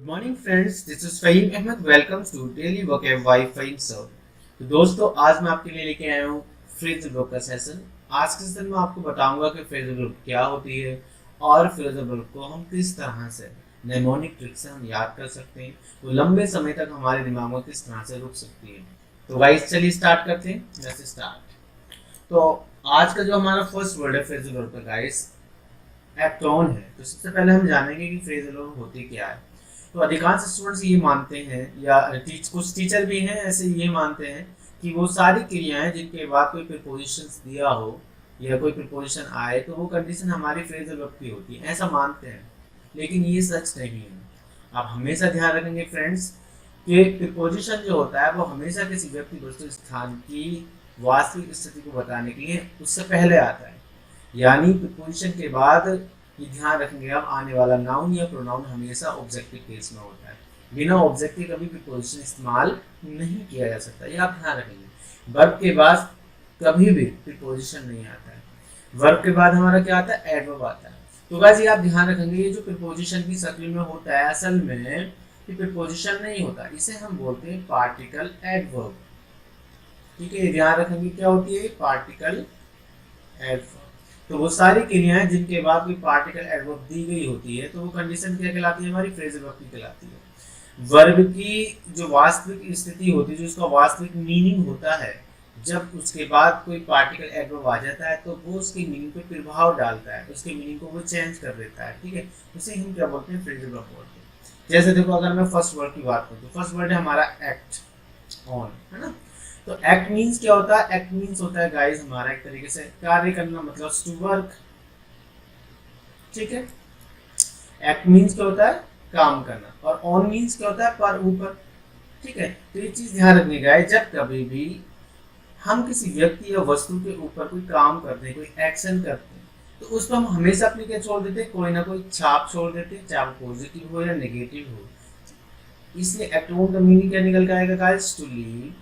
Good morning friends, this is Faheem Ahmed. Welcome to daily vocab Y sir. तो दोस्तों, आज मैं आपके लिए लेके आया हूँ फ्रेजल वर्ब का सेशन। आज के सेशन में आपको बताऊंगा कि फ्रेजल वर्ब क्या होती है और फ्रेजल वर्ब को हम किस तरह से नेमोनिक ट्रिक से हम याद कर सकते हैं, वो लंबे समय तक हमारे दिमाग में किस तरह से रुक सकती है। तो गाइस चलिए स्टार्ट करते हैं। Let's start. तो आज का जो हमारा फर्स्ट वर्ड है फ्रेजल वर्ब का गाइस, एक्टोन है। तो सबसे पहले हम जानेंगे कि फ्रेजल वर्ब होती क्या है। तो अधिकांश स्टूडेंट्स ये मानते हैं या कुछ टीचर भी हैं ऐसे ये मानते हैं कि वो सारी क्रियाएं जिनके बाद कोई प्रीपोजिशंस दिया हो या कोई प्रीपोजिशन आए तो वो कंडीशन हमारी फ्रेजल वर्ब की होती है, ऐसा मानते हैं। लेकिन ये सच नहीं है। आप हमेशा ध्यान रखेंगे फ्रेंड्स कि प्रीपोजिशन जो होता है वो हमेशा किसी व्यक्ति वस्तु स्थान की वास्तविक स्थिति को बताने के लिए उससे पहले आता है। यानी प्रीपोजिशन के बाद ये ध्यान रखेंगे आप, आने वाला नाउन या प्रोनाउन हमेशा ऑब्जेक्टिव केस में होता है। बिना ऑब्जेक्टिव कभी प्रीपोजिशन इस्तेमाल नहीं किया जा सकता, ये आप ध्यान रखेंगे। वर्ब के बाद कभी भी प्रीपोजिशन नहीं आता है। वर्ब के बाद हमारा क्या आता है? एडवर्ब आता है। तो गाइस ये आप ध्यान रखेंगे, ये जो प्रीपोजिशन की शक्ल में होता है असल में ये प्रीपोजिशन नहीं होता, इसे हम बोलते हैं पार्टिकल एडवर्ब। ठीक है, ध्यान रखेंगे क्या होती है? Particle adverb. तो वो सारी क्रियाएं जिनके बाद कोई पार्टिकल एडवर्ब दी गई होती है तो वो कंडीशन क्या कहलाती है? हमारी फ्रेजल वर्ब की कहलाती है। वर्ब की जो वास्तविक स्थिति होती है, जो उसका वास्तविक मीनिंग होता है, जब उसके बाद कोई पार्टिकल एडवर्ब आ जाता है तो वो उसके मीनिंग पे प्रभाव डालता है, उसके मीनिंग को वो चेंज कर देता है। ठीक है, उसे हम क्या बोलते हैं? फ्रेजल वर्ब बोलते हैं। जैसे देखो, अगर मैं फर्स्ट वर्ड की बात करूँ तो फर्स्ट वर्ड है हमारा एक्ट ऑन, है ना। तो एक्ट मीन्स क्या होता है? एक्ट मीन्स होता है गाइस हमारा एक तरीके से कार्य करना, मतलब टू वर्क। ठीक है, एक्ट मीन्स क्या होता है? काम करना। और ऑन मीन्स क्या होता है? पर, ऊपर। ठीक है, तो ये चीज ध्यान रखनी गाइस, जब कभी भी हम किसी व्यक्ति या वस्तु के ऊपर कोई काम करते हैं, कोई एक्शन करते हैं, तो उस पर हम हमेशा अपनी क्या छोड़ देते हैं? कोई ना कोई छाप छोड़ देते हैं, चाहे वो पॉजिटिव हो या नेगेटिव हो। इसलिए एक्ट ऑन का मीनिंग क्या निकल के आएगा गाइस? To leave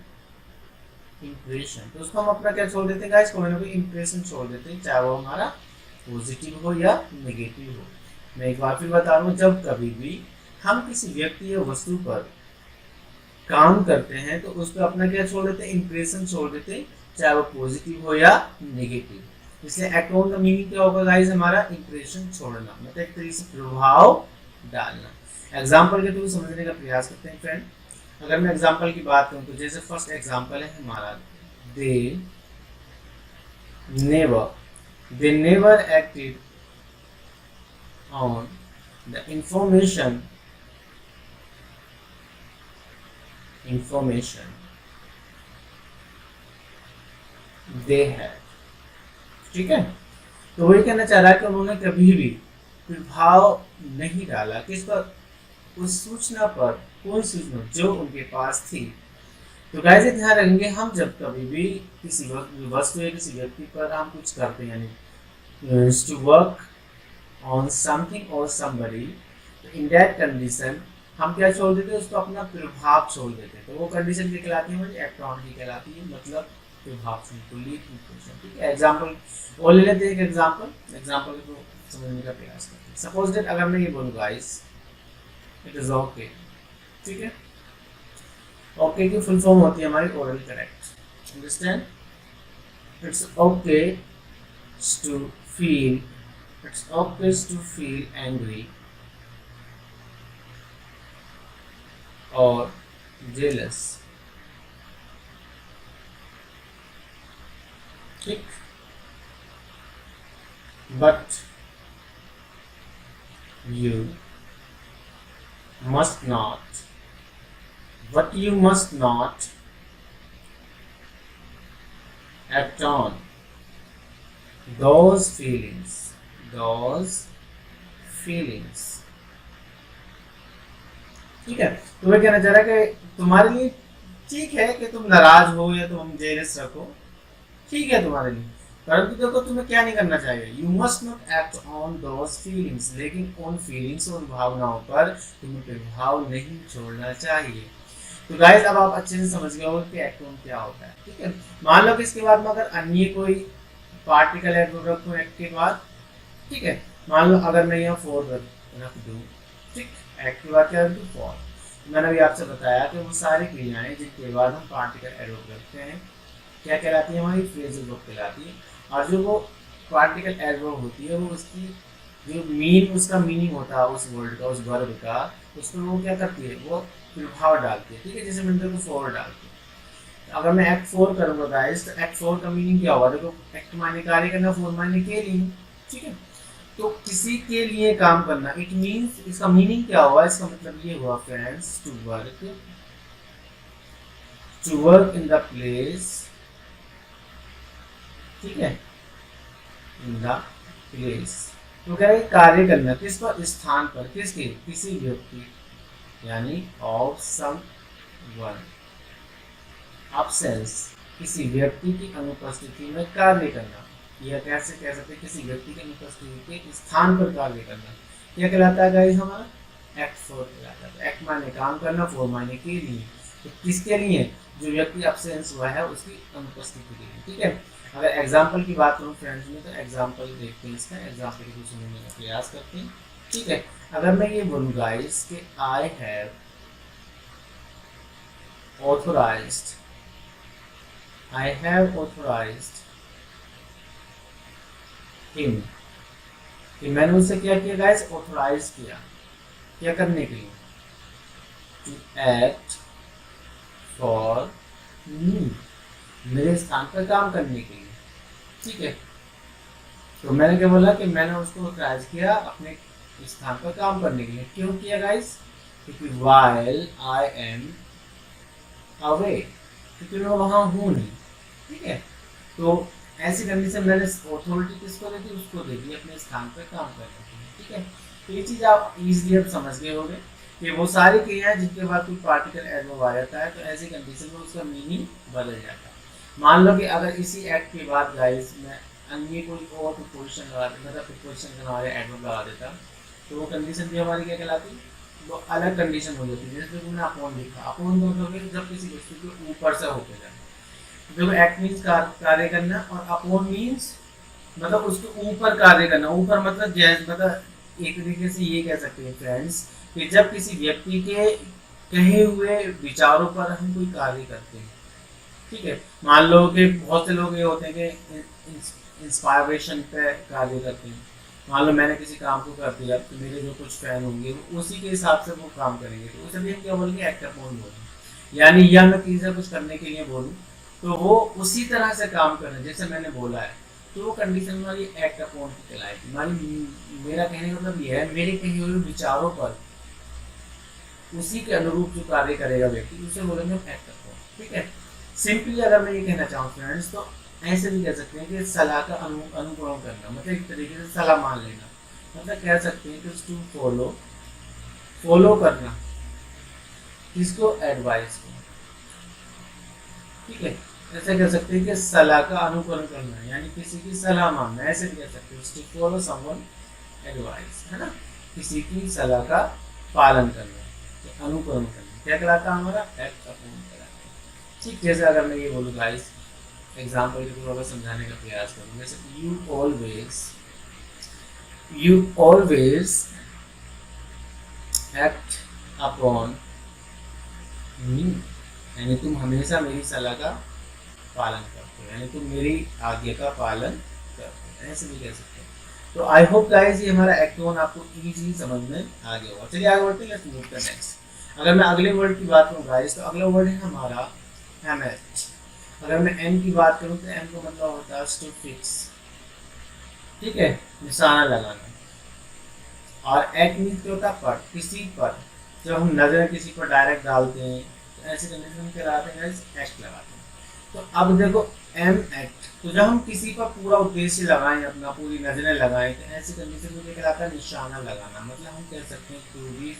impression. तो उसको हम अपना क्या छोड़ देते हैं गाइस? कोई ना कोई इंप्रेशन छोड़ देते हैं, चाहे वो हमारा पॉजिटिव हो या नेगेटिव हो। मैं एक बार फिर बता रहा हूँ, जब कभी भी हम किसी व्यक्ति या वस्तु पर काम करते हैं तो उस पर अपना क्या छोड़ देते हैं? इंप्रेशन छोड़ देते हैं, चाहे वो पॉजिटिव हो या नेगेटिव। इसलिए एक्ट ऑन का मीनिंग क्या होगा गाइस? हमारा इंप्रेशन छोड़ना, मतलब एक तरीके से प्रभाव डालना। एग्जाम्पल के थ्रू समझने का प्रयास करते हैं फ्रेंड। अगर मैं एग्जाम्पल की बात करूं तो जैसे फर्स्ट एग्जाम्पल है हमारा, they never acted on the information they had. ठीक है, तो वही कहना चाह रहा है कि उन्होंने कभी भी प्रभाव नहीं डाला किस पर? उस सूचना पर। कोई सूचना जो उनके पास थी। तो गाइस ध्यान रखेंगे, हम जब कभी भी किसी वस्तु या किसी व्यक्ति पर हम कुछ करते हैं, यानी टू वर्क ऑन समथिंग और समबडी, तो इन दैट कंडीशन हम क्या छोड़ देते हैं? उसको अपना प्रभाव छोड़ देते हैं। तो वो कंडीशन की कहलाती है? हमारी एक्ट ऑन की कहलाती है, मतलब प्रभाव से। ठीक है, एग्जाम्पल और ले लेते हैं। एक एग्जाम्पल को समझने का प्रयास करते हैं। सपोज दैट अगर मैं ये बोलूँ गाइस, इट इज ओके। ठीक है, ओके की फुल फॉर्म होती है हमारी oral correct. Understand? It's okay to feel angry और जेलस। ठीक, but you must not act on those feelings. ठीक है, तो मैं कहना चाह रहा है कि तुम्हारे लिए ठीक है कि तुम नाराज हो या तुम जेलस रखो, ठीक है तुम्हारे लिए, परंतु देखो तुम्हें क्या नहीं करना चाहिए? You must not act on those feelings. लेकिन उन फीलिंग्स, उन भावनाओं पर तुम्हें प्रभाव नहीं छोड़ना चाहिए। तो गाइस अब आप अच्छे से समझ गए हो कि एक्ट ऑन क्या होता है। ठीक है, मान लो कि इसके बाद में अगर अन्य कोई पार्टिकल एडवर्ब रखूं एक्ट के बाद, ठीक है, मान लो अगर मैं यहाँ फोर रख दूं, ठीक, एक्ट की बात करें तो फॉर। मैंने अभी आपसे बताया कि वो सारी क्रियाएं जिनके बाद हम पार्टिकल एडवर्ब रखते हैं क्या कहलाती है, हमारी फ्रेजल वर्ब कहलाती है। और जो वो पार्टिकल एडवर्ब होती है वो उसकी जो उसका मीनिंग होता है उस वर्ड का, उस वर्ब का, उसमें वो क्या करती है, वो प्रभाव डालती है। ठीक है, जैसे मैंने को फॉर डालती है। अगर मैं एक्ट फोर करूँगा गाइस, तो एक्ट फोर का मीनिंग क्या होगा, देखो एक्ट माने कार्य करना, फोर माने के लिए। ठीक है, तो किसी के लिए काम करना, इट मीन्स, इसका मीनिंग क्या हुआ, इसका मतलब ये हुआ friends, to work in the place. ठीक है, इन द प्लेस, तो क्या है, कार्य करना किस पर, स्थान पर, किसके, किसी व्यक्ति, यानी ऑफ सम वन, absence, किसी व्यक्ति की अनुपस्थिति में कार्य करना, या कैसे कह सकते हैं किसी व्यक्ति की अनुपस्थिति के स्थान पर कार्य करना, क्या कहलाता है गाइस, हमारा एक्ट फोर कहलाता है। एक्ट माने काम करना, फोर माने के लिए, तो किसके लिए, जो व्यक्ति अब्सेंस हुआ है उसकी अनुपस्थिति के लिए। ठीक है, अगर एग्जाम्पल की बात करूँ फ्रेंड्स में, तो एग्जाम्पल देखते हैं, इसका एग्जाम्पल को समझने का प्रयास करते हैं। ठीक है, अगर मैं ये बोलूँ गाइस कि I have authorized, I have authorized him, कि मैंने उससे क्या किया गाइस, ऑथोराइज किया, क्या करने के लिए, टू एक्ट फॉर मी, मेरे स्थान पर काम करने के लिए। ठीक है, तो मैंने क्या बोला कि मैंने उसको ऑथोराइज किया अपने स्थान पर काम करने के लिए। क्यों किया गाइस, क्योंकि while I am away, क्योंकि मैं वहाँ हूँ नहीं। ठीक है, तो ऐसी कंडीशन मैंने अथॉरिटी किसको दे दी, उसको दे दी अपने स्थान पर काम करने के लिए। ठीक है, तो ये चीज़ आप इजीली अब समझ गए होंगे कि वो सारी क्रियाएं जिनके बाद कोई पार्टिकल एडवर्ब आ जाता है, तो ऐसी कंडीशन में उसका मीनिंग बदल जाता है। मान लो कि अगर इसी एक्ट के बाद गाइस मैं अन्य कोई और प्रीपोजिशन लगा देता, मतलब प्रीपोजिशन के हमारे एडवर्ब लगा देता, तो वो कंडीशन भी हमारी क्या कहलाती, वो अलग कंडीशन हो जाती है। जैसे मैंने अपॉन लिखा, अपॉन मतलब जब किसी वस्तु के ऊपर से होकर जाए, देखो एक्ट मीन्स कार्य करना, और अपॉन मीन्स मतलब उसके ऊपर कार्य करना। ऊपर मतलब जैसे, मतलब एक तरीके से ये कह सकते हैं फ्रेंड्स कि जब किसी व्यक्ति के कहे हुए विचारों पर हम कोई कार्य करते हैं। ठीक है, मान लो कि बहुत से लोग ये होते हैं कि इंस्पायरेशन पे कार्य करते हैं। मान लो मैंने किसी काम को कर दिया, तो मेरे जो कुछ फैन होंगे वो उसी के हिसाब से वो काम करेंगे, तो उसे भी हम क्या बोलेंगे, एक्ट अपॉन बोलेंगे। यानी या मैं किसी से कुछ करने के लिए बोलूँ तो वो उसी तरह से काम कर रहे हैं जैसे मैंने बोला है, तो वो कंडीशन हमारी एक्ट अपॉन की कहलाएगी। हमारी, मेरा कहने का मतलब यह है, मेरे कहे हुए विचारों पर उसी के अनुरूप जो कार्य करेगा व्यक्ति, उसे बोलेंगे एक्ट अपॉन। ठीक है, सिंपली अगर मैं ये कहना चाहूँ फ्रेंड्स, तो ऐसे भी कह सकते हैं कि सलाह का अनुकरण करना, मतलब एक तरीके से सलाह मान लेना, मतलब कह सकते हैं कि टू फॉलो करना, किसको, एडवाइस को। ठीक है, ऐसे कह सकते हैं कि सलाह का अनुकरण करना, यानी किसी की सलाह मानना, ऐसे भी कह सकते हैं टू फॉलो समवन एडवाइस, है ना, किसी की सलाह का पालन करना, तो अनुकरण करना, क्या कहलाता है हमारा, एक्ट अपॉन कहलाता है। ठीक, जैसे अगर मैं ये बोलूँ गाइस, एग्जाम्पल के थोड़ा समझाने का प्रयास करूँ, जैसे यू ऑलवेज एक्ट अपॉन मी, यानी तुम हमेशा मेरी सलाह का पालन करते हो, यानी तुम मेरी आज्ञा का पालन करते हो, ऐसे भी कह सकते हैं। तो आई होप गाइस ये हमारा एक्ट वन आपको इजीली समझ में आ गया होगा। चलिए आगे बढ़ते हैं, लेट्स मूव टू नेक्स्ट। अगर मैं अगले वर्ड की बात करूँ गाइस, तो अगला वर्ड है हमारा एमेट। अगर मैं एम की बात करूँ तो एम का मतलब होता है टू फिक्स। ठीक है, निशाना लगाना। और एट मीन्स क्या होता है, पर, किसी पर। जब हम नजर किसी पर डायरेक्ट डालते हैं तो ऐसे कंडीशन में क्या लगाते हैं, एक्ट लगाते हैं। तो अब देखो एम एक्ट, तो जब हम किसी पर पूरा उद्देश्य लगाएं, अपना पूरी नजरें लगाएं, तो ऐसी कंडीशन में क्या कहलाता है, निशाना लगाना। मतलब हम कह सकते हैं टू बी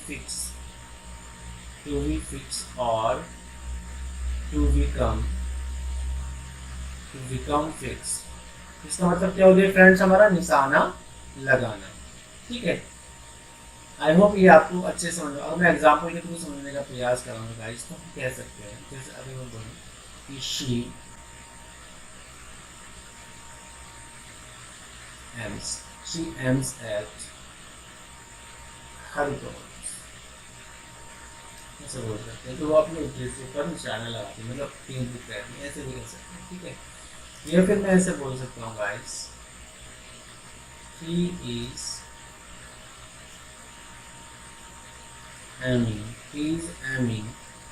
फिक्स और टू बिकम फिक्स। इसका मतलब क्या हो गया फ्रेंड्स, हमारा निशाना लगाना। ठीक है, आई होप ये आपको अच्छे समझ। अगर मैं एग्जाम्पल के थ्रू समझने का प्रयास करूँगा गाइस, तो हम कह सकते हैं, जैसे अभी मैं बोलूँ कि she aims at her goals। ऐसे बोल सकते हैं। तो वो अपने उद्देश्य पर निशाना लगाती है, मतलब केंद्रित रहती है, ऐसे भी कर सकते हैं, ठीक है। या फिर मैं ऐसे बोल सकता हूँ guys, he is aiming, he is aiming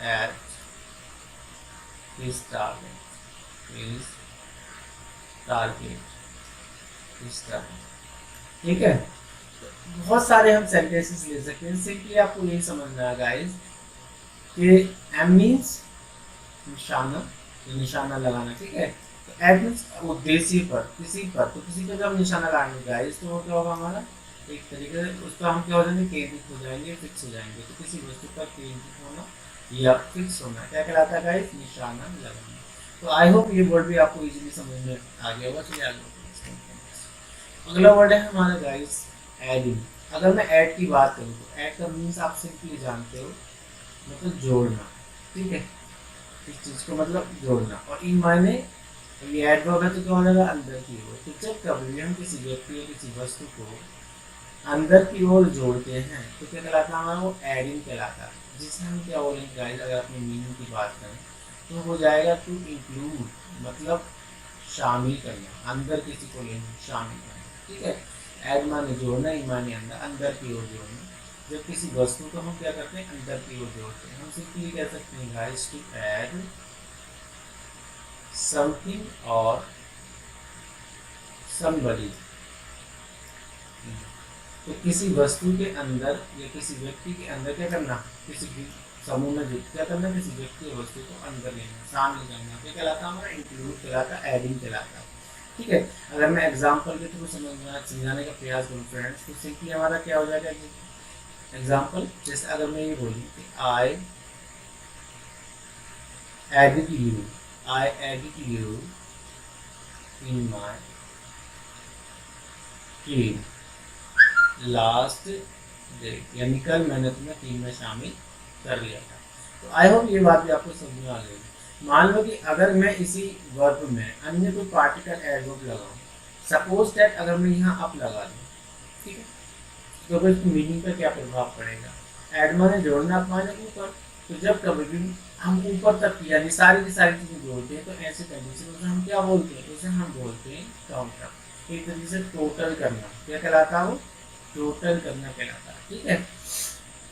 at his target, his target, his target, ठीक है। बहुत सारे हम सेंटेंसेस ले सकते हैं। सिंपली आपको यही समझना है गाइस कि एम मीन्स निशाना, तो निशाना लगाना, ठीक है। तो एट मीन्स उद्देश्य पर, किसी पर, तो किसी पर जब निशाना लगाएंगे गाइस तो वो क्या होगा हमारा, एक तरीके से उस पर हम क्या हो जाएंगे, केंद्रित हो जाएंगे, फिक्स हो जाएंगे। तो किसी वस्तु पर केंद्रित होना या फिक्स होना क्या कहलाता है गाइस, निशाना लगाना। तो आई होप ये वर्ड भी आपको इजीली समझ में आ गया होगा। चलिए आगे अगला वर्ड है हमारा गाइस एडिंग। अगर मैं ऐड की बात करूँ तो ऐड का मीन्स आप सिंपली जानते हो, मतलब जोड़ना, ठीक है। इस चीज को मतलब जोड़ना, और इन मायने ये ऐड वर्ब है तो क्या हो जाएगा, अंदर की ओर। तो जब कभी भी हम किसी व्यक्ति या किसी वस्तु को अंदर की ओर जोड़ते हैं तो क्या कहलाता है हमारा, वो एडिंग कहलाता है। जिससे हम क्या बोलेंगे गाइस, अगर अपनी मीनिंग की बात करें तो हो जाएगा टू इंक्लूड, मतलब शामिल करना, अंदर किसी को लेना, शामिल करना, ठीक है। ऐड माने जोड़ना, ई माने अंदर, अंदर की ओर जोड़ना। जब किसी वस्तु को हम क्या करते हैं, अंदर की ओर जोड़ते हैं, हम सिंपली कह सकते हैं गाइस टू ऐड समथिंग और समबडी। तो किसी वस्तु के अंदर या किसी व्यक्ति के अंदर क्या करना, किसी भी समूह में क्या करना, किसी व्यक्ति या वस्तु को अंदर लेना, शामिल करना, क्या कहलाता है हमारा, इंक्लूड कहलाता है, एडिंग कहलाता है, ठीक है। अगर मैं एग्जांपल के थ्रू समझाने का प्रयास करूँ फ्रेंड्स, तो सिंपली हमारा क्या हो जाएगा एग्जांपल। जैसे अगर मैं ये बोलूँ कि I added you in my team last day, यानी कल मैंने तुम्हें टीम में शामिल कर लिया था। तो आई होप ये बात भी आपको समझ में आ गई। मान लो कि अगर मैं इसी वर्ब में अन्य कोई पार्टिकल एडवर्ब लगाऊं, सपोज दैट अगर मैं यहाँ अप लगा दूं, ठीक है, तो फिर इसकी मीनिंग पर क्या प्रभाव पड़ेगा। एड माने जोड़ना, अप माने ऊपर। तो जब कभी भी हम ऊपर तक यानी सारी की सारी चीजें जोड़ते हैं तो ऐसे कंडीशन में हम क्या बोलते हैं, उसे हम बोलते हैं काउंटर। एक तरीके से टोटल करना, क्या कहलाता है वो, टोटल करना कहलाता है, ठीक है।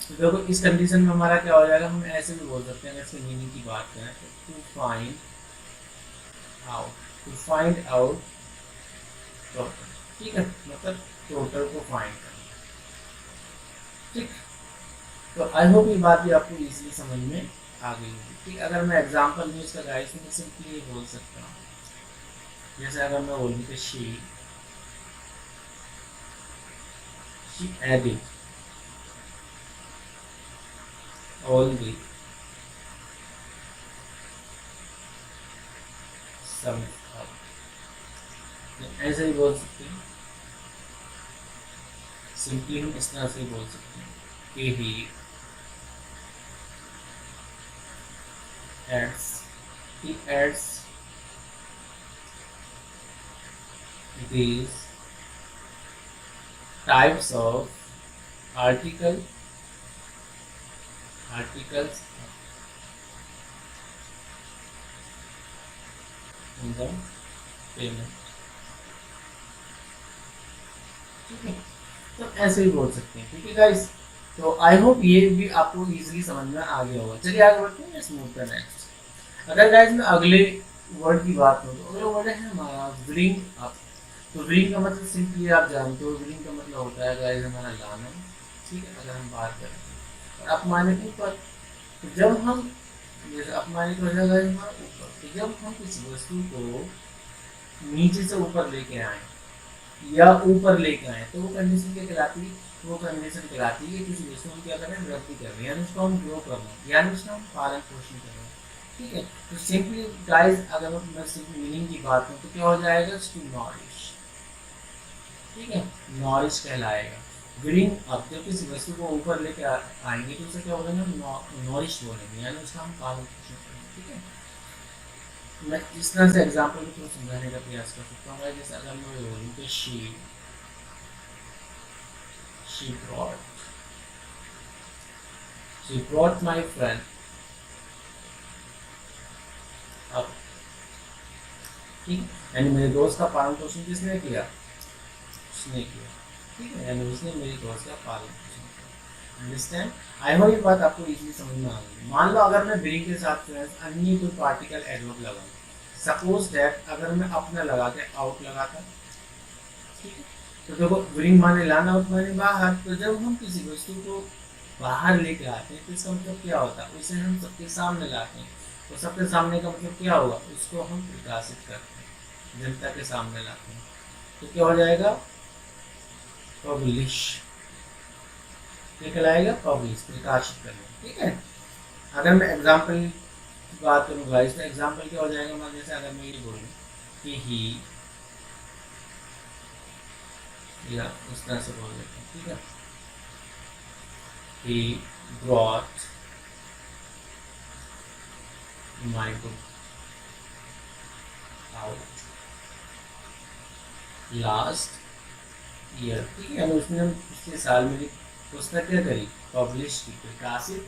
तो देखो इस कंडीशन में हमारा क्या हो जाएगा, हम ऐसे भी बोल सकते हैं अगर इसके मीनिंग की बात करें तो टू फाइंड आउट टोटल, ठीक है, मतलब टोटल को फाइंड करना, ठीक। तो आई होप ये बात भी आपको इजीली समझ में आ गई होगी, ठीक। अगर मैं एग्जांपल दूं इसका गाइस में सिंपली ये बोल सकता हूँ, जैसे अगर मैं बोलूँ कि she added all the sum up, ऐसे ही बोल सकते हैं। सिंपली हम इस तरह से बोल सकते हैं कि he adds these types of articles in the payment, ठीक है। तो ऐसे ही बोल सकते हैं, ठीक है गाइस। तो आई होप ये भी आपको इजीली समझ में आ गया होगा। चलिए आगे बढ़ते हैं, स्मूथ पर नेक्स्ट। अगर गाइस मैं अगले वर्ड की बात करूँ तो अगला वर्ड है हमारा ब्रिंग अप। तो ब्रिंग का मतलब सिंपली आप जानते हो, ब्रिंग का मतलब होता है गाइस हमारा लाना, ठीक है। अगर हम बात करें और अपमानित ऊपर, तो जब हम जैसे अपमानित हो जाएगा हमारा ऊपर, तो जब हम किसी वस्तु को नीचे से ऊपर लेके आए या ऊपर लेके आए तो वो कंडीशन क्या कहलाती है, वो कंडीशन कहलाती है किसी वस्तु को क्या कर रहे हैं, वृद्धि कर रहे हैं, यानी उसको हम ग्रो कर रहे हैं, यानी उसका हम पालन पोषण कर रहे हैं, ठीक है। तो सिंपली गाइस अगर मैं सिंपल मीनिंग की बात करूँ तो क्या हो जाएगा, टू नॉरिश, ठीक है, नॉरिश कहलाएगा। ग्रीन अब जब किसी वस्तु को ऊपर लेके आएंगे तो उसे क्या बोलेंगे, नॉरिश बोलेंगे, यानी उसका हम पालन पोषण करेंगे, ठीक है। मैं इस तरह से एग्जाम्पल को समझाने का प्रयास कर सकता हूँ। जैसे अगर मैं बोलूँ कि she she brought my friend अब, ठीक है, यानी मेरे दोस्त का पालन पोषण किसने किया, उसने किया, ठीक है, यानी उसने मेरे दोस्त का पालन पोषण किया। अंडरस्टैंड? आई होप ये बात आपको इजीली समझ में आ गई। मान लो अगर मैं ब्रिंग के साथ फ्रेंड्स अन्य कोई पार्टिकल एडवर्ब लगाऊं, सपोज दैट अगर मैं अपना लगा के आउट लगाता, ठीक है, तो देखो ब्रिंग माने लाना, आउट माने बाहर। तो जब हम किसी वस्तु को बाहर लेके आते हैं तो इसका मतलब क्या होता है, उसे हम सबके सामने लाते हैं। तो सबके सामने का मतलब क्या होगा, उसको हम प्रकाशित करते हैं, जनता के सामने लाते हैं। तो क्या हो जाएगा, पब्लिश, क्या कहलाएगा, पब्लिश, प्रकाशित करना, ठीक है। अगर मैं एग्जाम्पल की बात करूँगा, इसका एग्जाम्पल क्या हो जाएगा, मान जैसे अगर मैं ये बोलूँ कि ही, या इस तरह से बोल देते हैं, ठीक है, he brought my book out last year, ठीक है, यानी उसने पिछले साल मेरी पुस्तक क्या करी, पब्लिश की, प्रकाशित,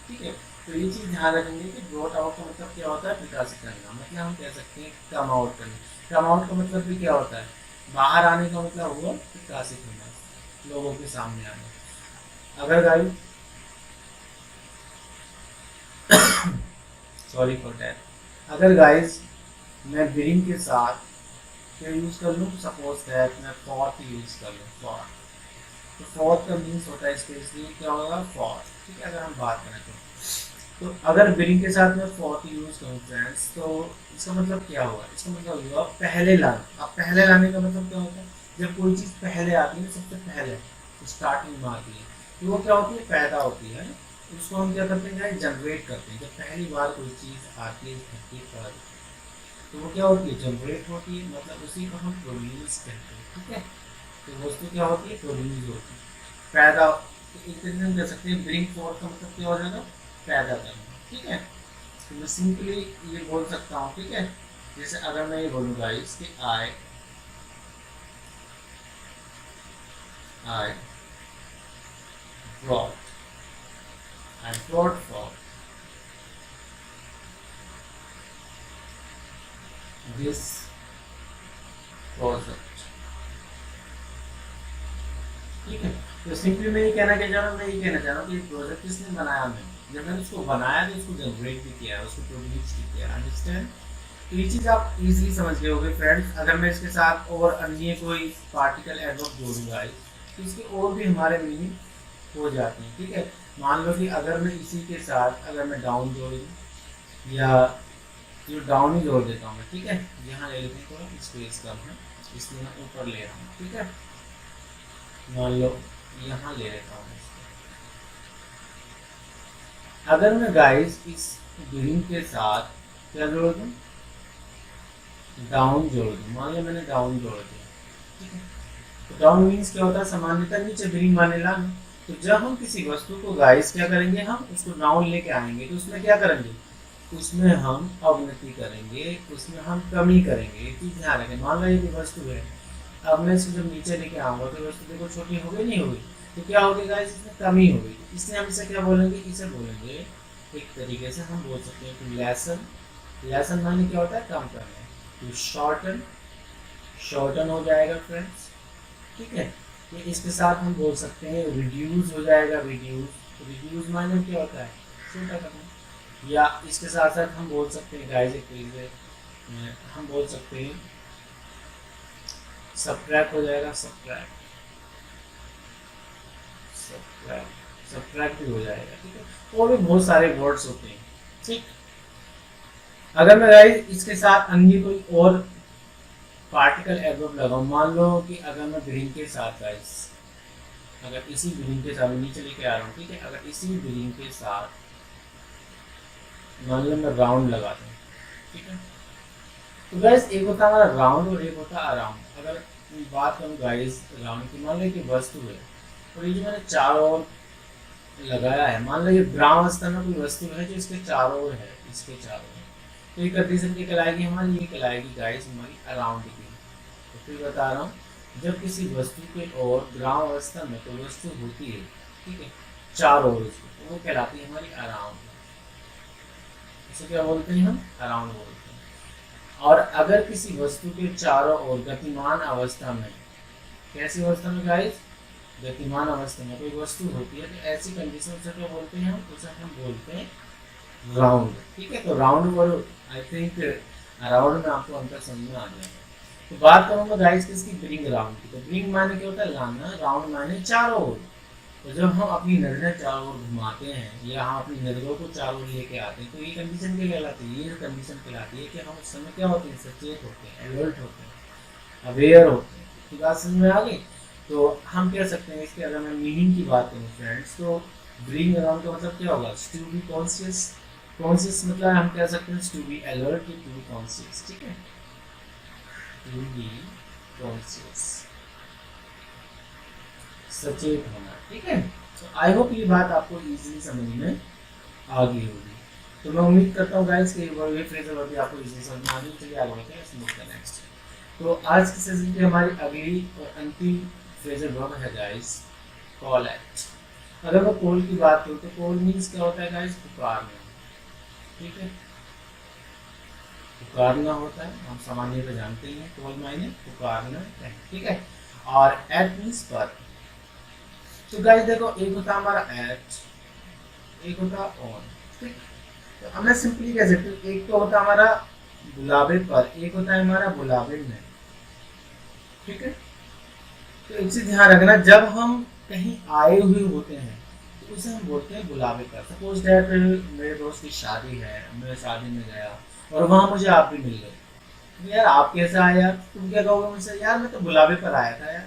ठीक है। तो ये चीज़ ध्यान रखेंगे कि ब्रॉट आउट का मतलब क्या होता है, प्रकाशित करना, मतलब हम कह सकते हैं कम आउट करना। कम आउट का मतलब भी क्या होता है, बाहर आने का मतलब हुआ प्रकाशित होना, लोगों के सामने आना। अगर गाइस सॉरी फॉर दैट, अगर गाइस मैं ब्रिंग के साथ क्या यूज कर लूँ, सपोज दैट मैं फॉर यूज कर लूँ, फॉर, तो फॉर का मीन्स होता है स्पेशली क्या होगा, फॉर, ठीक है। अगर हम बात करें तो अगर ब्रिंग के साथ मैं फॉर यूज करूँ फ्रेंड्स, तो इसका मतलब क्या हुआ, इसका मतलब हुआ पहले लाना। अब पहले लाने का मतलब क्या होता है, जब कोई चीज़ पहले आती है, सबसे पहले स्टार्टिंग में आती है, तो वो क्या होती है, पैदा होती है। उसको हम क्या करते हैं, जनरेट करते हैं। जब पहली बार कोई चीज़ आती है धरती पर, तो वो क्या होती है, जनरेट होती है, मतलब उसी को हम प्रोड्यूस कहते हैं, ठीक है। तो वस्तु क्या होती है, प्रोड्यूस होती है, पैदा। तो एक तरीके से कह सकते हैं ब्रिंग फोर्थ का मतलब क्या हो जाएगा, पैदा करना, ठीक है। तो मैं सिंपली ये बोल सकता हूँ, ठीक है। जैसे अगर मैं ये बोलूँगा इसके आई brought, I brought for this project, ठीक है। तो सिंपली मैं ये कहना क्या चाह रहा हूँ, मैं ये कहना चाह रहा हूँ कि प्रोजेक्ट किसने बनाया, मैंने, जब मैंने उसको बनाया तो उसको जनरेट भी किया, उसको प्रोड्यूस भी किया, अंडरस्टैंड। तो ये चीज़ आप इजीली समझ गए होगे फ्रेंड्स। अगर मैं इसके साथ और अन्य कोई पार्टिकल एडवर्ब जोड़ूंगा तो इसके और भी हमारे मीनिंग हो जाते हैं, ठीक है। मान लो कि अगर मैं इसी के साथ अगर मैं डाउन जोड़ दूँ, या जो डाउन ही जोड़ देता हूँ मैं, ठीक है, यहाँ ले लेते हैं, थोड़ा स्पेस कम है इसलिए मैं ऊपर ले रहा हूँ, ठीक है। मान लो यहाँ ले लेता हूँ इसको। अगर मैं गाइस इस ग्रीन के साथ क्या जोड़ दूँ, डाउन जोड़ दूँ, मान लो मैंने डाउन जोड़ दिया, ठीक है। तो डाउन मीन्स क्या होता है, सामान्यतः नीचे ग्रीन माने लाना। तो जब हम किसी वस्तु को गाइस क्या करेंगे, हम उसको डाउन लेके आएंगे, तो उसमें क्या करेंगे, उसमें हम अवनति करेंगे, उसमें हम कमी करेंगे। ये चीज़ ध्यान रखें। मान लो ये कोई वस्तु है, अब मैं इसको जब नीचे लेके आऊँगा तो वस्तु देखो छोटी हो गई, नहीं होगी, तो क्या होगी गाइस, इसमें कमी होगी। इसलिए हम इसे क्या बोलेंगे, इसे बोलेंगे एक तरीके से हम बोल सकते हैं कि लेसन। लेसन माने क्या होता है, कम करना। तो शॉर्टन, शॉर्टन हो जाएगा फ्रेंड्स, ठीक है। ये इसके साथ हम बोल सकते हैं रिड्यूस हो जाएगा, रिड्यूस। रिड्यूस माने क्या होता है, छोटा करना। या इसके साथ साथ हम बोल सकते हैं गाइस, एक तरीके से हम बोल सकते हैं सब्ट्रैक्ट हो जाएगा, सब्ट्रैक्ट, सब्ट्रैक्ट, सब्ट्रैक्ट भी हो जाएगा, ठीक है। और भी बहुत सारे वर्ड्स होते हैं, ठीक। अगर मैं गाइस इसके साथ अन्य कोई और पार्टिकल एडवर्ब लगाऊं, मान लो कि अगर मैं ग्रीन के साथ गाइस, अगर इसी ग्रीन के साथ नीचे लेके आ रहा हूँ, ठीक है, अगर इसी ग्रीन के साथ मान लो मैं राउंड लगाता हूँ, ठीक है। तो गाइस एक होता है हमारा राउंड और एक होता है अराउंड। अगर बात करूँ गाइस राउंड की, मान लो कि वस्तु है और ये जो मैंने चारों ओर लगाया है, मान लो ये ब्राउन अवस्था में कोई वस्तु है जो इसके चारों ओर है, इसके चारों ओर, तो ये कंडीशन क्या कहलाएगी हमारी, ये कहलाएगी गाइस हमारी अराउंड की। तो फिर बता रहा हूँ, जब किसी वस्तु के और ग्राउंड अवस्था में कोई वस्तु होती है, ठीक है, चारों ओर उसको, तो वो कहलाती है हमारी अराउंड। इसे क्या बोलते हैं हम? अराउंड बोलते हैं। और अगर किसी वस्तु के चारों ओर गतिमान अवस्था में, कैसी अवस्था में गाइस? गतिमान अवस्था में कोई वस्तु होती है, तो ऐसी कंडीशन से क्या बोलते हैं हम? उसे हम बोलते हैं राउंड। ठीक है, तो राउंड और आई थिंक अराउंड में आपको अंतर समझ में आ जाएगा। तो बात करूंगा गाइस किसकी? ब्रिंग राउंड की। तो ब्रिंग माने क्या होता है? लाना, राउंड माने चारों ओर। तो जब हम अपनी नजरें चारों ओर घुमाते हैं या हम अपनी नजरों को चारों ओर लेके आते हैं, तो ये कंडीशन क्या कहलाती है? ये कंडीशन कहलाती है कि हम उस समय क्या होते हैं? सचेत होते हैं, अलर्ट होते हैं, अवेयर होते हैं। तो बात समझ में आ गई? तो हम कह सकते हैं इसके, अगर मैं मीनिंग की बात करूँ फ्रेंड्स, तो ब्रिंग अराउंड का मतलब क्या होगा? To be conscious. कॉन्शियस मतलब हम कह सकते हैं to be alert, to be conscious. ठीक है, टू बी कॉन्शियस, सचेत होना। ठीक है, तो आई होप ये बात आपको इजीली समझ में आ गई होगी। तो मैं उम्मीद करता हूँ गाइस कि ये फ्रेजल वर्ड भी आपको इजीली समझ में आ गई। चलिए आगे बढ़ते हैं, स्मूथ का नेक्स्ट। तो आज की सेशन की हमारी अगली और अंतिम फ्रेजल वर्ब है गाइस कॉल एट। अगर मैं कॉल की बात करूँ तो कॉल मीन्स क्या होता है गाइस? पुकारना। ठीक है, पुकारना होता है, हम सामान्य पे जानते हैं कॉल मायने पुकारना है। ठीक है, और एट मीन्स पर। तो गाइस देखो, एक होता है हमारा एट, एक होता है ऑन। ठीक, तो अब मैं सिंपली कह सकती हूँ, एक तो होता है हमारा बुलावे पर, एक होता है हमारा बुलावे में। ठीक है, तो इसे ध्यान रखना, जब हम कहीं आए हुए होते हैं तो उसे हम बोलते हैं बुलावे पर। सपोज दैट मेरे दोस्त की शादी है, मैं शादी में गया और वहां मुझे आप भी मिल गए। तो यार आप कैसे आए यार? तुम क्या कहोगे मुझसे? यार मैं तो बुलावे पर आया था यार।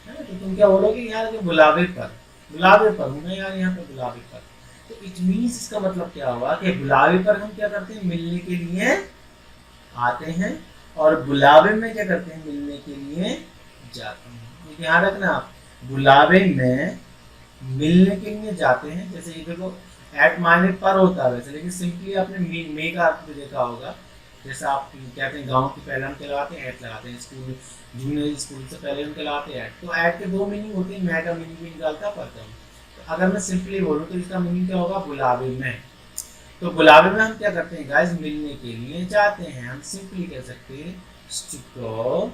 है ना? तो तुम क्या बोलोगे? यार कि बुलावे पर हूँ मैं यार, यहाँ पे बुलावे पर। तो इट मीन्स, इसका मतलब क्या हुआ कि बुलावे पर हम क्या करते हैं? मिलने के लिए आते हैं, और बुलावे में क्या करते हैं? मिलने के लिए जाते हैं। ध्यान रखना आप, बुलावे में मिलने के लिए जाते हैं। जैसे ये देखो, एट मायने पर होता है वैसे, लेकिन सिंपली आपने मे का अर्थ भी देखा होगा। जैसे आप कहते हैं गांव की पहले हम क्या लगाते हैं? एट लगाते हैं। स्कूल, जूनियर स्कूल से पहले हम क्या लगाते हैं? एट। तो एट के दो मीनिंग होते हैं, मैं का मीनिंग भी निकालता है, पर का। तो अगर मैं सिंपली बोलूँ तो इसका मीनिंग क्या होगा? बुलावे में। तो बुलावे में हम क्या करते हैं गाइस? मिलने के लिए जाते हैं। हम सिंपली कह सकते हैं to go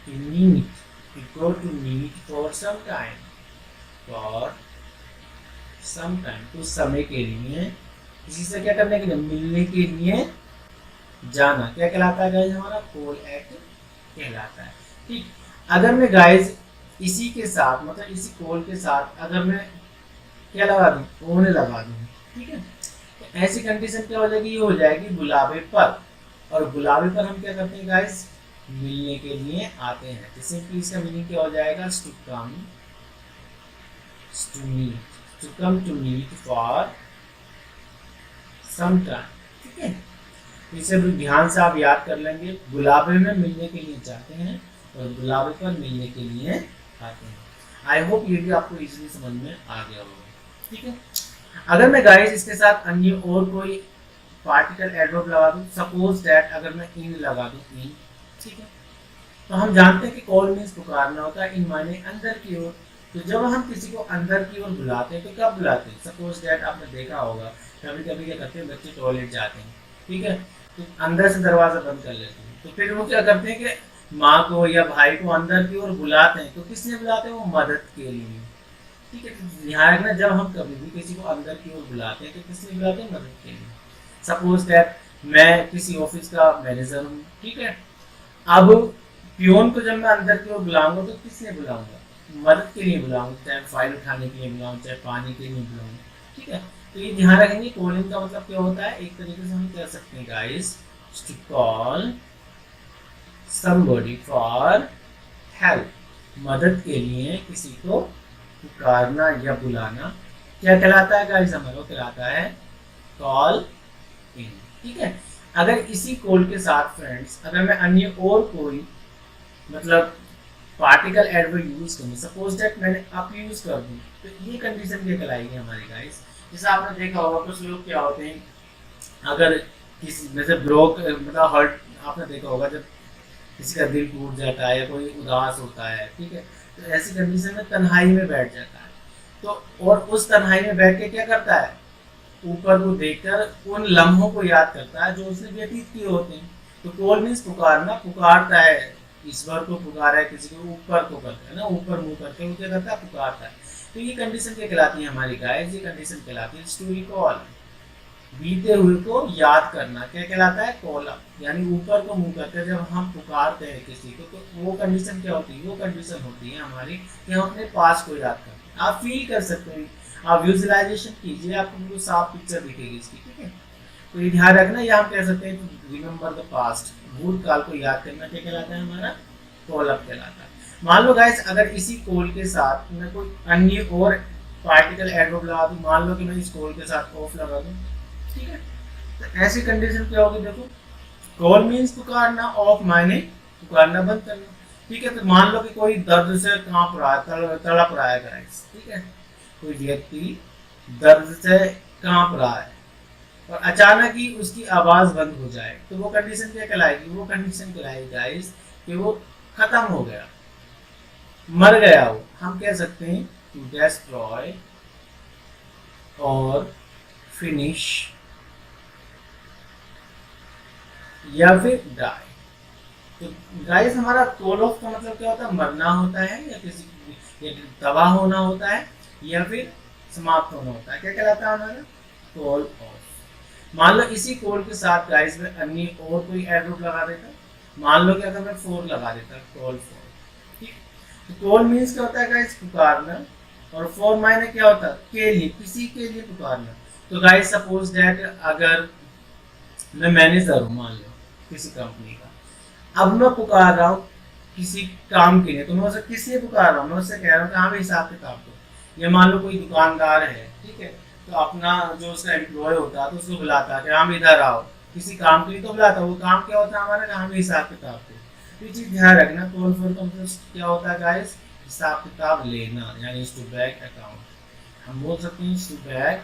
to meet, to go to meet for some time, for some time, कुछ समय के लिए, किसी से क्या करने के लिए? मिलने के लिए जाना। क्या कहलाता है गाइस? हमारा कॉल एट कहलाता है। ठीक, अगर मैं गाइस इसी के साथ, मतलब इसी कॉल के साथ अगर मैं क्या लगा दूं? ओने लगा दूं। ठीक है, तो ऐसी कंडीशन क्या हो जाएगी? ये हो जाएगी बुलावे पर। और बुलावे पर हम क्या करते हैं गाइस? मिलने के लिए आते हैं। तो सिंपली इसका मीनिंग क्या हो जाएगा? To come, to meet, to come to meet for some time. ठीक है, इसे भी ध्यान से आप याद कर लेंगे। बुलावे में मिलने के लिए जाते हैं और बुलावे पर मिलने के लिए आते हैं। आई होप ये भी आपको इजीली समझ में आ गया होगा। ठीक है, अगर मैं गाइस इसके साथ अन्य और कोई पार्टिकल एडवर्ब लगा दूं, सपोज दैट अगर मैं इन लगा दूं, इन। ठीक है, तो हम जानते हैं कि कॉल मीन्स पुकारना होता है, इन माने अंदर की ओर। तो जब हम किसी को अंदर की ओर बुलाते हैं तो कब बुलाते हैं? सपोज दैट आपने देखा होगा कभी कभी क्या करते हैं? बच्चे टॉयलेट जाते हैं। ठीक है, तो अंदर से दरवाजा बंद कर लेते हैं, तो फिर वो क्या करते हैं कि माँ को या भाई को अंदर की ओर बुलाते हैं। तो किसने बुलाते हैं? वो मदद के लिए। ठीक है, तो ध्यान रखना, जब हम कभी भी किसी को अंदर की ओर बुलाते हैं तो किसने बुलाते हैं? मदद के लिए। सपोज दैट मैं किसी ऑफिस का मैनेजर हूँ। ठीक है, अब पियोन को जब मैं अंदर की ओर बुलाऊंगा तो किसने बुलाऊंगा? मदद के लिए बुलाऊंगा, चाहे फाइल उठाने के लिए बुलाऊं, चाहे पानी के लिए बुलाऊं। ठीक है, तो ये ध्यान रखेंगे, कॉलिंग का मतलब क्या होता है? एक तरीके से हम कह सकते हैं guys to call somebody for help, मदद के लिए किसी को पुकारना या बुलाना क्या कहलाता है गाइस? हमारा कहलाता है कॉल इन। ठीक है, अगर इसी कॉल के साथ फ्रेंड्स अगर मैं अन्य और कोई मतलब पार्टिकल एडवर्ब यूज करूँ, सपोज दैट मैंने अप यूज कर दूँ, तो ये कंडीशन क्या कहलाएगी हमारी गाइस? जैसे आपने देखा होगा कुछ लोग क्या होते हैं, अगर किसी जैसे ब्रोक मतलब हर्ट, आपने देखा होगा जब किसी का दिल टूट जाता है या कोई उदास होता है। ठीक है, तो ऐसी कंडीशन में तन्हाई में बैठ जाता है। तो और उस तन्हाई में बैठ के क्या करता है, ऊपर को देखकर उन लम्हों को याद करता है जो उसने व्यतीत किए होते हैं। तो कॉल मीन्स पुकारना, पुकारता है, ईश्वर को पुकारा है, किसी को ऊपर को करता है ना, ऊपर मुंह करके वो क्या करता है, पुकारता है। तो ये कंडीशन क्या कहलाती है हमारी गाइस, ये कंडीशन कहलाती है टू रिकॉल, बीते हुए को याद करना। क्या कहलाता है, कॉल अप, यानी ऊपर को मुंह करके जब हम पुकारते हैं किसी को, तो वो कंडीशन क्या होती है, वो कंडीशन होती है हमारी कि हम अपने पास को याद करते हैं। आप फील कर सकते हैं, आप विजुअलाइजेशन कीजिए, आपको बिल्कुल साफ पिक्चर दिखेगी इसकी, ठीक है। तो ये ध्यान रखना, या हम कह सकते हैं रिमेम्बर द पास्ट, भूतकाल को याद करना क्या कहलाता है, हमारा कॉल अप कहलाता है। मान लो गाइस, अगर इसी कॉल के साथ मैं कोई अन्य और पार्टिकल एडवर्ब लगा दूं, मान लो कि मैं इस कॉल के साथ ऑफ लगा दूं, ठीक है, तो ऐसी कंडीशन क्या होगी, देखो कॉल मीन्स पुकारना, ऑफ मायने पुकारना बंद करना, ठीक है। तो मान लो कि कोई दर्द से कांप रहा है, तड़प रहा है गाइस, ठीक है, कोई व्यक्ति दर्द से कांप रहा है और अचानक ही उसकी आवाज बंद हो जाए, तो वो कंडीशन क्या कहलाएगी, वो कंडीशन कहलाएगी गाइस कि वो खत्म हो गया, मर गया वो। हम कह सकते हैं टू डिस्ट्रॉय और फिनिश या फिर डाई। तो गाइस हमारा कॉल ऑफ का मतलब क्या होता है, मरना होता है, या किसी तबाह होना होता है, या फिर समाप्त होना होता है। क्या कहलाता है हमारा, कॉल ऑफ। मान लो इसी कॉल के साथ गाइस में अन्य और कोई एडवर्ब लगा देता, मान लो कि अगर मैं फोर लगा देता, कॉल फॉर, ठीक। तो कॉल मीन्स क्या होता है गाइस, पुकारना, और फॉर मायने क्या होता है, के लिए, किसी के लिए पुकारना। तो गाइस सपोज दैट अगर मैं मैनेजर हूँ मान लो किसी कंपनी का, अब मैं पुकार रहा हूँ किसी काम के लिए, तो मैं उसे किस लिए पुकार रहा हूँ, मैं उससे कह रहा हूँ कि हाँ भाई हिसाब किताब दो। या मान लो कोई दुकानदार है, ठीक है, तो अपना जो उसका एम्प्लॉय होता है तो उसको बुलाता है कि हाँ इधर आओ, किसी काम के लिए तो बुलाता है, वो काम क्या होता है हमारा, हाँ भाई हिसाब किताब दो। तो ये चीज़ ध्यान रखना, कॉल फॉर का मतलब क्या होता है गाइस, हिसाब किताब लेना, यानी टू बैक अकाउंट। हम बोल सकते हैं टू बैक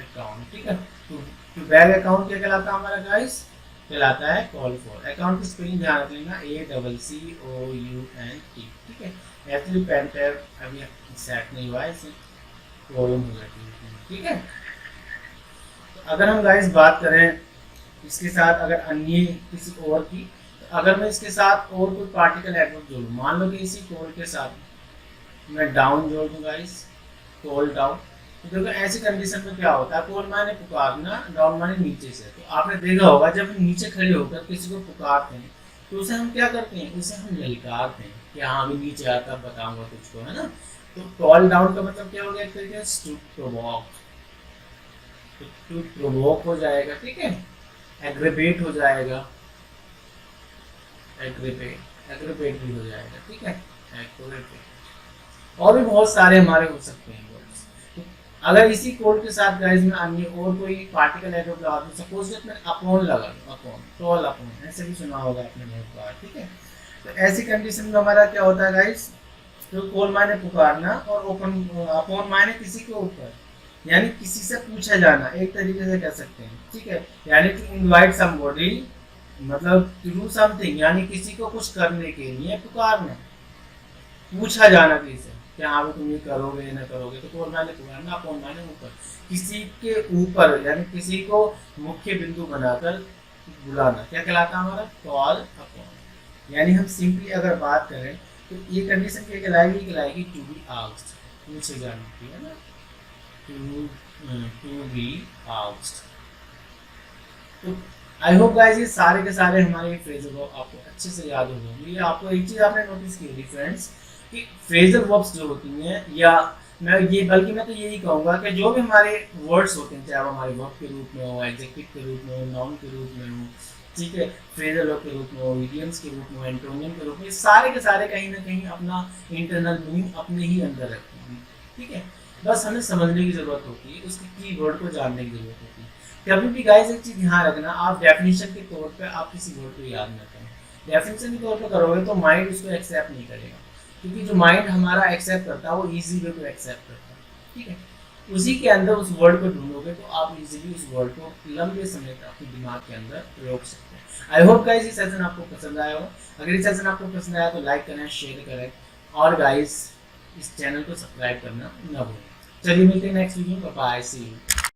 अकाउंट, ठीक है। टू बैक अकाउंट क्या कहलाता है हमारा गाइस, कहलाता है कॉल फॉर। अकाउंट की स्पेलिंग ध्यान रख लेना, ACCOUNT, ठीक है। एक्चुअली पेन टैब अभी सेट नहीं हुआ है, इसे प्रॉब्लम हो जाती है, ठीक है। तो अगर हम गाइस बात करें इसके साथ अगर अन्य किसी और की, तो अगर मैं इसके साथ और कोई पार्टिकल एडवर्ब जोड़ूं, मान लो कि इसी कॉल के साथ मैं डाउन जोड़ दूं गाइस, कॉल डाउन, तो देखो ऐसी कंडीशन में क्या होता है, कॉल माने पुकारना, डाउन माने नीचे से। तो आपने देखा होगा जब हम नीचे खड़े होकर किसी को पुकारते हैं तो उसे हम क्या करते हैं, उसे हम ललकारते हैं कि हाँ अभी नीचे आता बताऊंगा तुझको, है ना। तो कॉल डाउन का मतलब क्या हो गया, एक तरीके से टू प्रोवोक, टू प्रोवोक हो जाएगा, ठीक है, एग्रीवेट हो जाएगा, एग्रीवेट भी हो जाएगा, ठीक है, एग्रीवेट। और भी बहुत सारे हमारे हो सकते हैं वर्ड्स। तो अगर इसी कोड के साथ गाइस में अन्य और कोई पार्टिकल एडवर्ब लगा दूं, सपोज दैट मैं अपॉन लगा दूं, अपॉन, टॉल अपॉन, ऐसे भी सुना होगा आपने बहुत बार, ठीक है। तो ऐसी कंडीशन में हमारा क्या होता है गाइस, तो कॉल माने पुकारना और ओपन, अपॉन माने किसी के ऊपर, यानी किसी से पूछा जाना, एक तरीके से कह सकते हैं, ठीक है। यानी टू इनवाइट समबॉडी, मतलब टू डू समथिंग, यानी किसी को कुछ करने के लिए पुकारना, पूछा जाना किसी कि हाँ वो तुम ये करोगे या ना करोगे। तो कॉल माने पुकारना, अपॉन माने ऊपर, किसी के ऊपर, यानी किसी को मुख्य बिंदु बनाकर बुलाना, क्या कहलाता है हमारा, कॉल अपॉन। यानी हम सिंपली अगर बात करें तो ये कंडीशन क्या कहलाएगी, टू बी आस्क्ड, पूछे जाने की, है ना, टू बी आस्क्ड। तो आई होप गाइस ये सारे के सारे हमारे फ्रेजल वर्ब आपको अच्छे से याद हो गए। ये आपको एक चीज़ आपने नोटिस की होगी फ्रेंड्स कि फ्रेजल वर्ब्स जो होती हैं, या मैं तो यही कहूँगा कि जो भी हमारे वर्ड्स होते हैं, चाहे वो हमारे वर्ब के रूप में हो, एडजेक्टिव के रूप में हो, नाउन के रूप में हो, ठीक है, फ्रेजल वर्ब के रूप में हो, इडियम्स के रूप में हो, एंटोनियम के रूप में, सारे के सारे कहीं ना कहीं अपना इंटरनल मीनिंग अपने ही अंदर रखते हैं, ठीक है। बस हमें समझने की जरूरत होती है, उसके कीवर्ड को जानने की जरूरत होती है। कभी भी गाइस एक चीज ध्यान रखना, आप डेफिनेशन के तौर पे आप किसी वर्ड को याद ना करें। डेफिनेशन के तौर पे करोगे तो माइंड उसको एक्सेप्ट नहीं करेगा, क्योंकि जो माइंड हमारा एक्सेप्ट करता है वो इजी वे को एक्सेप्ट करता है, ठीक है। उसी के अंदर उस वर्ड को ढूंढोगे तो आप इजीली उस वर्ड को लंबे समय तक अपने दिमाग के अंदर रोक सकते हैं। आई होप गाइस ये सेशन आपको पसंद आया हो। अगर ये सेशन आपको पसंद आया तो लाइक करें, शेयर करें, और गाइस इस चैनल को सब्सक्राइब करना न भूलें। चलिए मिलते हैं नेक्स्ट वीडियो में, बाय, सी यू।